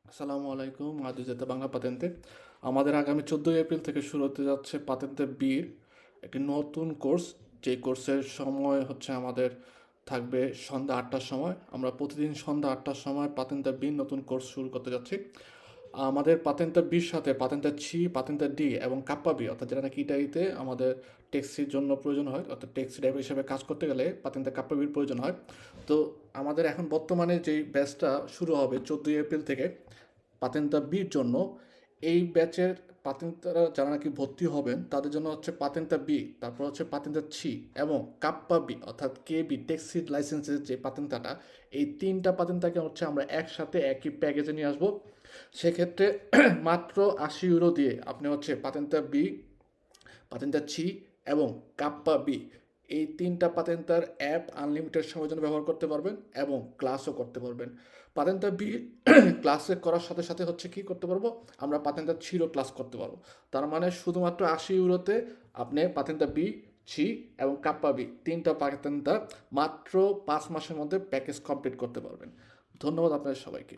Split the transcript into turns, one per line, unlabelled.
আসসালামু আলাইকুম। আদিজাতে বাংলা পাতেন্তে আমাদের আগামী 14 এপ্রিল থেকে শুরু হতে যাচ্ছে পাতেন্তে বির একটি নতুন কোর্স। যে কোর্সের সময় হচ্ছে আমাদের থাকবে সন্ধ্যা 8টার সময়। আমরা প্রতিদিন সন্ধ্যা 8টার সময় পাতেন্তে বির নতুন কোর্স শুরু করতে যাচ্ছি। আমাদের পাতেন্তে বির সাথে পাতেন্তে ছি, পাতেন্তে ডি এবং কাপ্পা বি, অর্থাৎ যেটা নাকি ইটালিতে আমাদের ট্যাক্সির জন্য প্রয়োজন হয়, অর্থাৎ ট্যাক্সি ড্রাইভার হিসেবে কাজ করতে গেলে পাতেন্তে কাপ্পা বির প্রয়োজন হয়। তো আমাদের এখন বর্তমানে যেই ব্যাচটা শুরু হবে 14 এপ্রিল থেকে পাতেন্তা বির জন্য, এই ব্যাচের পাতেন্তারা যারা নাকি ভর্তি হবেন তাদের জন্য হচ্ছে পাতেন্তা বি, তারপর হচ্ছে পাতেন্তা ছি এবং কাপ্পা বি অর্থাৎ কে বি ট্যাক্সি লাইসেন্সের যে পাতেন্তাটা, এই তিনটা পাতেন্তাকে হচ্ছে আমরা একসাথে একই প্যাকেজে নিয়ে আসবো। সেক্ষেত্রে মাত্র 80 ইউরো দিয়ে আপনি হচ্ছে পাতেন্তা বি, পাতেন্তা ছি এবং কাপ্পা বি, এই তিনটা পাতেন্তার অ্যাপ আনলিমিটেড সময়ের জন্য ব্যবহার করতে পারবেন এবং ক্লাসও করতে পারবেন। পাতেন্তা বি ক্লাসে করার সাথে সাথে হচ্ছে কি করতে পারবো, আমরা পাতেন্তা ছিরও ক্লাস করতে পারবো। তার মানে শুধুমাত্র 80 ইউরোতে আপনি পাতেন্তা বি, ছি এবং কাপ্পা বি তিনটা পাতেন্তা মাত্র 5 মাসের মধ্যে প্যাকেজ কমপ্লিট করতে পারবেন। ধন্যবাদ আপনাদের সবাইকে।